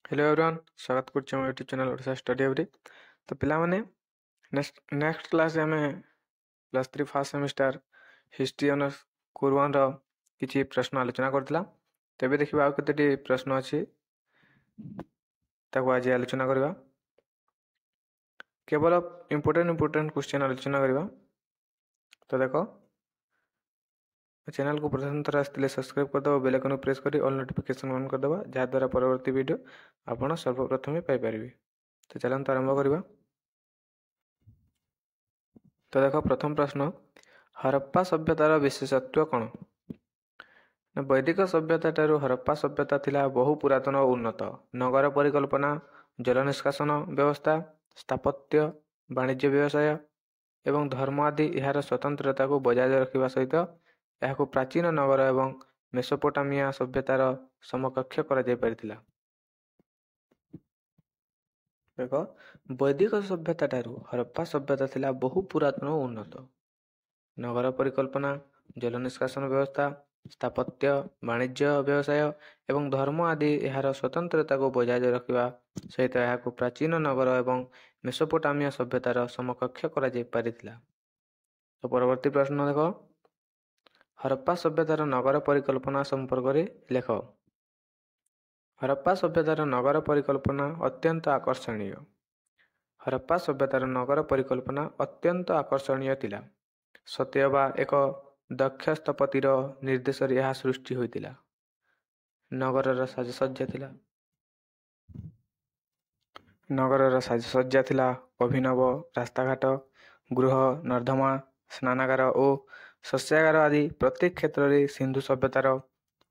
Hello everyone स्वागत करछे हम YouTube channel Odisha study every. तो पिला माने नेक्स्ट क्लास में +3 फर्स्ट सेमिस्टर हिस्ट्री ऑनर्स कुरवान रो किछि प्रश्न आलोचना करथिला। तेबे देखिबा आ केतेटी प्रश्न अछि ताको आज आलोचना करबा। केवल इंपोर्टेंट क्वेश्चन आलोचना करबा। तो देखो चैनल को प्रथम थर आसथिले सब्सक्राइब कर दबा, बेल आइकन को प्रेस करी ऑल नोटिफिकेशन ऑन कर दबा, जहा द्वारा परवर्ती वीडियो आपण सर्वप्रथम पाई परिबे। तो चलंत आरंभ करबा। तो देखो प्रथम प्रश्न, हरप्पा सभ्यतार विशेषत्व कौन? वैदिक सभ्यता ठारू हरप्पा सभ्यता थिला बहु पुरातन और उन्नत। नगर परिकल्पना, जल निष्कासन व्यवस्था, स्थापत्य, वाणिज्य व्यवसाय एवं धर्म आदि यार स्वतंत्रता को बजाय रखा सहित यह प्राचीन नगर एवं मेसोपोटामिया सभ्यतार समकक्ष करा जाय परिथिला। देखो वैदिक सभ्यता ठारू हरप्पा सभ्यता थिला बहु पुरातन और उन्नत। नगर परिकल्पना, जल निष्कासन व्यवस्था, स्थापत्य, वाणिज्य व्यवसाय एवं धर्म आदि यार स्वतंत्रता को बजाय रखा सहित यह प्राचीन नगर एवं मेसोपोटामिया सभ्यतार समकक्ष करा जाय परिथिला। तो परवर्ती प्रश्न देखो, हरप्पा सभ्यतार नगर परिकल्पना संपर्क में लेख। हरप्पा सभ्यतार नगर परिकल्पना अत्यंत आकर्षणीय। हरप्पा सभ्यतार नगर परिकल्पना अत्यंत आकर्षणीय थिला। सत्यबा एक दक्ष स्थपतिर निर्देश यह सृष्टि होइतिला। नगरर साजसज्जा थिला नगरर साजसज्जा थिला अभिनव रास्ताघाट, गृह, नर्दमा, स्नानागार और शस्यागार आदि प्रत्येक क्षेत्र में सिंधु सभ्यतार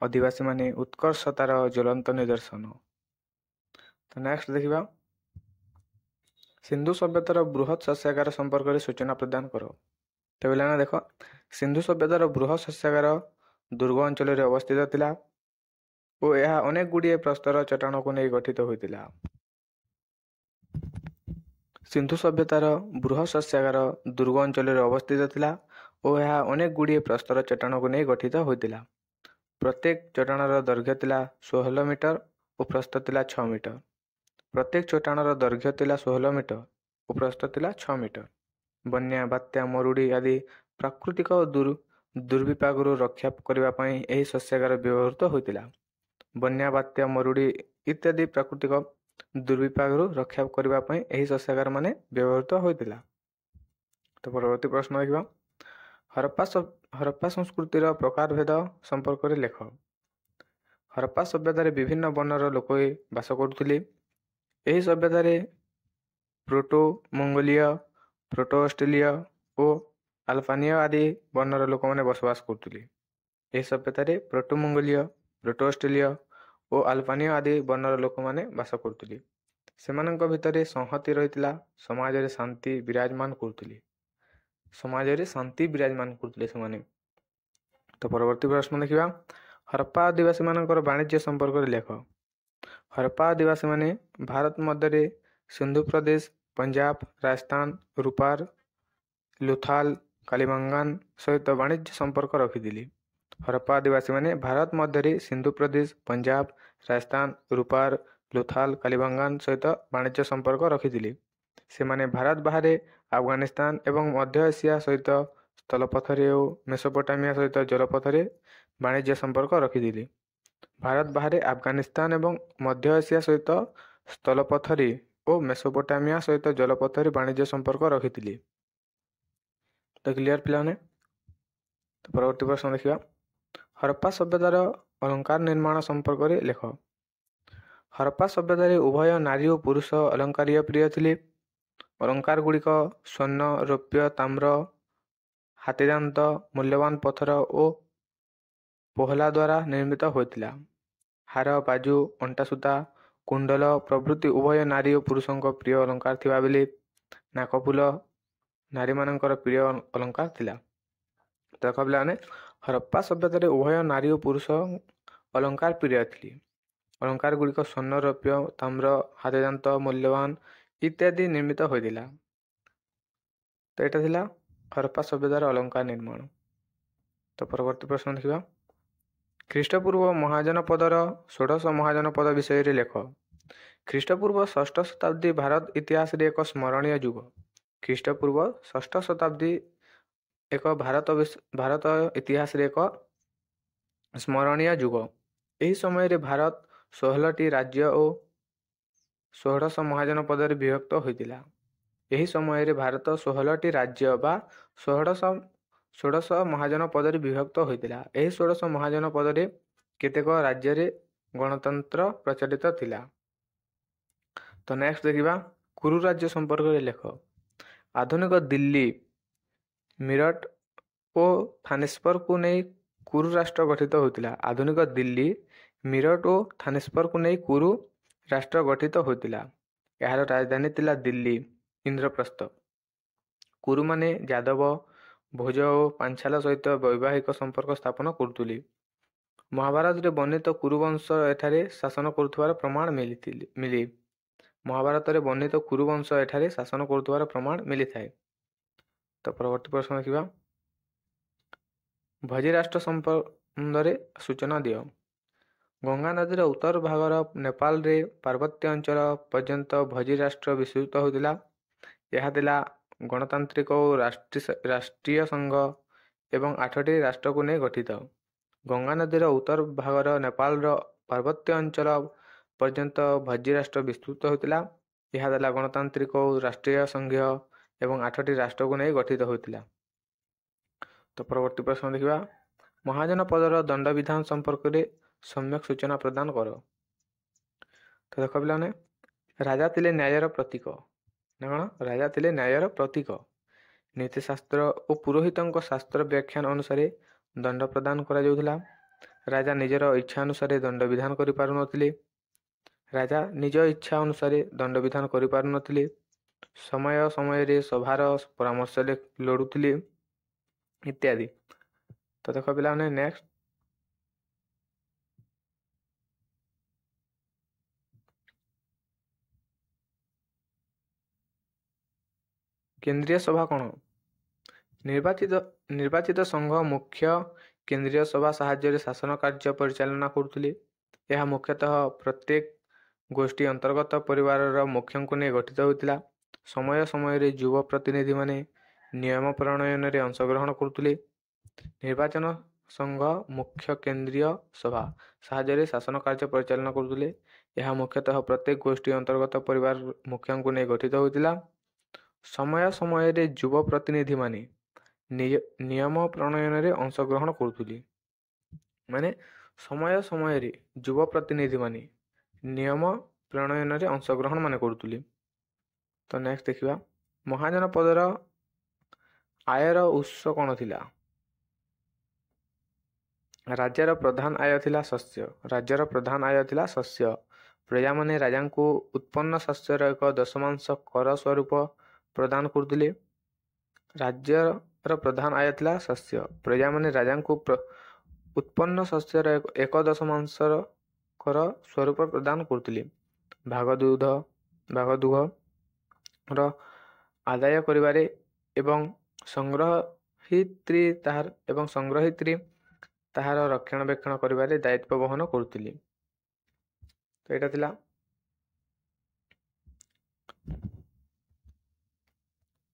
आदिवासी माने उत्कर्षतार ज्वलंत निदर्शन। तो नेक्स्ट देखिबा, सिंधु सभ्यतार बृहत शस्यागार संपर्क में सूचना प्रदान करो। तो पिलाने देखो सिंधु सभ्यतार बृहत शस्यागार दुर्ग अंचल में अवस्थित थिला और यह अनेक गुड़िए प्रस्तर चट्टान को नहीं गठित होइतिला। सिंधु सभ्यतार बृहत शस्यागार दुर्ग अंचल में अवस्थित थिला और यह अनेक गुड़िए प्रस्तर चट्टान को नहीं गठित होइतिला। प्रत्येक चट्टानर दैर्घ्य थिला 16 मीटर और प्रस्थ थिला 6 मीटर। प्रत्येक चट्टानर दैर्घ्य थिला 16 मीटर और प्रस्थ थिला 6 मीटर। बन्या, बात्या, मरुड़ी आदि प्राकृतिक दुर्विपाकरू रक्षा करने यह शस्यागार व्यवहृत होता। बन्या, बात्या, मरुड़ी इत्यादि प्राकृतिक दुर्विपाकरू रक्षा करने यह शस्यागार मान व्यवहृत होता। तो परवर्ती प्रश्न देखा, हरप्पा संस्कृतिर प्रकारभेद संपर्क में लेख। हरप्पा सभ्यतार विभिन्न वर्णर लोक बास करुथिले। यही सभ्यतार प्रोटो मंगोलीय, प्रोटो ऑस्ट्रेलिया और अल्बानिया आदि वर्णर लोक मैंने बसवास करते। यह सभ्यतार प्रोटो मंगोलीय, प्रोटो ऑस्ट्रेलिया और अल्बानिया आदि वर्णर लोक मैंने बास करते। सेमानक भितर संहति रही, समाज रे शांति विराजमान करते। समाज रे शांति विराजमान करते से। तो परवर्ती प्रश्न देखा, हरप्पा आदिवासी मानकर वाणिज्य संपर्क में लेख। हरप्पा आदिवासी माने भारत मध्य सिंधु प्रदेश, पंजाब, राजस्थान, रूपार, लुथाल, कालीबंगान सहित वाणिज्य संपर्क रखिथिले। हरप्पा आदिवासी माने भारत मध्य सिंधु प्रदेश, पंजाब, राजस्थान, रूपार, लुथाल, कालीबंगान सहित वाणिज्य संपर्क रखिथिले। से माने भारत बाहर अफगानिस्तान एवं मध्य एशिया सहित स्थलपथरे और मेसोपोटामिया सहित जलपथरे वाणिज्य संपर्क रखिथिले। भारत बाहर अफगानिस्तान एवं मध्य एशिया सहित स्थलपथरे और मेसोपोटामिया सहित जलपथरे वाणिज्य संपर्क रखिथिले। तो क्लियर पिलाने। तो परवर्ती प्रश्न देखा, हरप्पा सभ्यतार अलंकार निर्माण संपर्क में लेख। हरप्पा सभ्यतार उभय नारी और पुरुष अलंकार प्रिय थिले। अलंकार गुड़िक स्वर्ण, रौप्य, ताम्र, हाथीदांत, मूल्यवान पत्थर और पोहला द्वारा निर्मित होता। हार, बाजू, अंटासूता, कुंडल प्रभृति उभय नारी और पुरुषों प्रिय अलंकार थिबा बेले नाकफुल नारी मानकर प्रिय अलंकार थिला। देख पे हरप्पा सभ्यतार उभय नारी और पुरुष अलंकार प्रिय थिले। अलंकार गुड़िक स्वर्ण, रौप्य, ताम्र, हाथीदांत, मूल्यवान इत्यादि निर्मित होता। तो यहाँ थिला हरप्पा सभ्यतार अलंकार निर्माण। तो परवर्ती प्रश्न देखा, ख्रीष्टपूर्व महाजनपदर 16 महाजनपद विषय लेख। ଖ୍ରୀଷ୍ଟପୂର୍ବ ଷଷ୍ଠ ଶତାବ୍ଦୀ ଭାରତ ଇତିହାସରେ ଏକ ସ୍ମରଣୀୟ ଯୁଗ। ଖ୍ରୀଷ୍ଟପୂର୍ବ ଷଷ୍ଠ ଶତାବ୍ଦୀ ଏକ ଭାରତ ଇତିହାସରେ ଏକ ସ୍ମରଣୀୟ ଯୁଗ। ଏହି ସମୟରେ ଭାରତ 16ଟି ରାଜ୍ୟ ଓ 16 ମହାଜନପଦରେ ବିଭକ୍ତ ହୋଇଥିଲା। ଏହି ସମୟରେ ଭାରତ 16ଟି ରାଜ୍ୟ ବା 16 ମହାଜନପଦରେ ବିଭକ୍ତ ହୋଇଥିଲା। ଏହି 16 ମହାଜନପଦରେ କେତେକ ରାଜ୍ୟରେ ଗଣତନ୍ତ୍ର ପ୍ରଚଳିତ ଥିଲା। ତ ନେକ୍ସଟ ଦେଖିବା କୁରୁ ରାଜ୍ୟ ସମ୍ପର୍କରେ ଲେଖ। ଆଧୁନିକ ଦିଲ୍ଲୀ, ମିରଟ ଓ ଥାନେଶ୍ୱରକୁ ନେଇ କୁରୁ ରାଷ୍ଟ୍ର ଗଠିତ ହୋଇଥିଲା। ଆଧୁନିକ ଦିଲ୍ଲୀ, ମିରଟ ଓ ଥାନେଶ୍ୱରକୁ ନେଇ କୁରୁ ରାଷ୍ଟ୍ର ଗଠିତ ହୋଇଥିଲା। ଏହାର ରାଜଧାନୀ ଥିଲା ଦିଲ୍ଲୀ। ଇନ୍ଦ୍ରପ୍ରସ୍ଥ। କୁରୁମାନେ ଯାଦବ, ଭୋଜ ଓ ପାଞ୍ଚାଲ ସହିତ ବୈବାହିକ ସମ୍ପର୍କ ସ୍ଥାପନ କରୁଥିଲେ। ମହାଭାରତରେ ବର୍ଣ୍ଣିତ କୁରୁବଂଶ ଏଠାରେ ଶାସନ କରୁଥିବାର ପ୍ରମାଣ ମିଳେ। ମହାଭାରତରେ ବର୍ଣ୍ଣିତ କୁରୁବଂଶ ଏଠାରେ ଶାସନ କରୁଥିବାର ପ୍ରମାଣ ମିଳିଥାଏ। ତ ପରବର୍ତ୍ତୀ ପ୍ରଶ୍ନ ଦେଖିବା। ଭୋଜି ରାଷ୍ଟ୍ର ସମ୍ବନ୍ଧରେ ସୂଚନା ଦିଅ। ଗଙ୍ଗା ନଦୀର ଉତ୍ତର ଭାଗର ନେପାଳରେ ପାର୍ବତ୍ୟ ଅଞ୍ଚଳ ପର୍ଯ୍ୟନ୍ତ ଭୋଜି ରାଷ୍ଟ୍ର ବିସ୍ତୃତ ହୋଇଥିଲା। ଏହା ଥିଲା ଗଣତାନ୍ତ୍ରିକ ଓ ରାଷ୍ଟ୍ରୀୟ ସଂଘ ଏବଂ 8ଟି ରାଷ୍ଟ୍ରକୁ ନେଇ ଗଠିତ। ଗଙ୍ଗା ନଦୀର ଉତ୍ତର ଭାଗର ନେପାଳର ପାର୍ବତ୍ୟ ଅଞ୍ଚଳ ପର୍ଯ୍ୟନ୍ତ ଭୋଜି ରାଷ୍ଟ୍ର ବିସ୍ତୃତ ହୋଇଥିଲା। ଏହା ଥିଲା ଗଣତାନ୍ତ୍ରିକ ଓ ରାଷ୍ଟ୍ରୀୟ ସଂଘୀୟ ଏବଂ 8ଟି ରାଷ୍ଟ୍ରକୁ ନେଇ ଗଠିତ ହୋଇଥିଲା। ତ ପରବର୍ତ୍ତୀ ପ୍ରଶ୍ନ ଦେଖିବା। ମହାଜନପଦର ଦଣ୍ଡବିଧାନ ସମ୍ପର୍କରେ ସମ୍ୟକ ସୂଚନା ପ୍ରଦାନ କର। ତ ଦେଖ ପିଲାମାନେ, ରାଜା ଥିଲେ ନ୍ୟାୟର ପ୍ରତୀକ। ନା କ'ଣ? ରାଜା ଥିଲେ ନ୍ୟାୟର ପ୍ରତୀକ। ନୀତିଶାସ୍ତ୍ର ଓ ପୁରୋହିତଙ୍କ ଶାସ୍ତ୍ର ବ୍ୟାଖ୍ୟାନ ଅନୁସାରେ ଦଣ୍ଡ ପ୍ରଦାନ କରାଯାଉଥିଲା। ରାଜା ନିଜର ଇଚ୍ଛା ଅନୁସାରେ ଦଣ୍ଡ ବିଧାନ କରିପାରୁନଥିଲେ। ସମୟ ସମୟରେ ସଭାର ପରାମର୍ଶ ଲୋଡୁଥିଲେ ଇତ୍ୟାଦି। ତ ଦେଖ ପିଲାମାନେ ନେକ୍ସଟ। କେନ୍ଦ୍ରୀୟ ସଭା କ'ଣ? ନିର୍ବାଚିତ ସଂଘ ମୁଖ୍ୟ କେନ୍ଦ୍ରୀୟ ସଭା ସାହାଯ୍ୟରେ ଶାସନ କାର୍ଯ୍ୟ ପରିଚାଳନା କରୁଥିଲେ। ଏହା ମୁଖ୍ୟତଃ ପ୍ରତ୍ୟେକ ଗୋଷ୍ଠୀ ଅନ୍ତର୍ଗତ ପରିବାରର ମୁଖ୍ୟଙ୍କୁ ନେଇ ଗଠିତ ହୋଇଥିଲା। ସମୟ ସମୟରେ ଯୁବ ପ୍ରତିନିଧିମାନେ ନିୟମ ପ୍ରଣୟନରେ ଅଂଶଗ୍ରହଣ କରୁଥିଲେ। ନିର୍ବାଚନ ସଂଘ ମୁଖ୍ୟ କେନ୍ଦ୍ରୀୟ ସଭା ସାହାଯ୍ୟରେ ଶାସନ କାର୍ଯ୍ୟ ପରିଚାଳନା କରୁଥିଲେ। ଏହା ମୁଖ୍ୟତଃ ପ୍ରତ୍ୟେକ ଗୋଷ୍ଠୀ ଅନ୍ତର୍ଗତ ପରିବାର ମୁଖ୍ୟଙ୍କୁ ନେଇ ଗଠିତ ହୋଇଥିଲା। ସମୟ ସମୟରେ ଯୁବ ପ୍ରତିନିଧିମାନେ ନିୟମ ପ୍ରଣୟନରେ ଅଂଶଗ୍ରହଣ କରୁଥିଲେ। ମାନେ ସମୟ ସମୟରେ ଯୁବ ପ୍ରତିନିଧିମାନେ ନିୟମ ପ୍ରଣୟନରେ ଅଂଶଗ୍ରହଣ କରୁଥିଲେ। ତ ନେକ୍ସଟ ଦେଖିବା। ମହାଜନପଦର ଆୟର ଉତ୍ସ କ'ଣ ଥିଲା? ରାଜ୍ୟର ପ୍ରଧାନ ଆୟ ଥିଲା ଶସ୍ୟ। ପ୍ରଜାମାନେ ରାଜାଙ୍କୁ ଉତ୍ପନ୍ନ ଶସ୍ୟର ଏକ ଦଶମାଂଶ କର ସ୍ୱରୂପ ପ୍ରଦାନ କରୁଥିଲେ। ରାଜ୍ୟର ପ୍ରଧାନ ଆୟ ଥିଲା ଶସ୍ୟ। ପ୍ରଜାମାନେ ରାଜାଙ୍କୁ ଉତ୍ପନ୍ନ ଶସ୍ୟର ଏକ ଦଶମାଂଶ କର ସ୍ୱରୂପ ପ୍ରଦାନ କରୁଥିଲେ। ଭାଗଦୁଗ୍ଧର ଆଦାୟ କରିବାରେ ଏବଂ ସଂଗ୍ରହିତ୍ରୀ ତାହାର ରକ୍ଷଣାବେକ୍ଷଣ କରିବାରେ ଦାୟିତ୍ୱ ବହନ କରୁଥିଲେ। ତ ଏଇଟା ଥିଲା।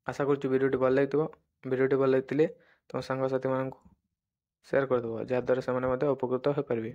ଆଶା କରୁଛି ଭିଡ଼ିଓଟି ଭଲ ଲାଗିଥିବ। ଭିଡ଼ିଓଟି ଭଲ ଲାଗିଥିଲେ ତୁମ ସାଙ୍ଗସାଥିମାନଙ୍କୁ ସେୟାର କରିଦେବ, ଯାହାଦ୍ୱାରା ସେମାନେ ମଧ୍ୟ ଉପକୃତ ହୋଇପାରିବେ।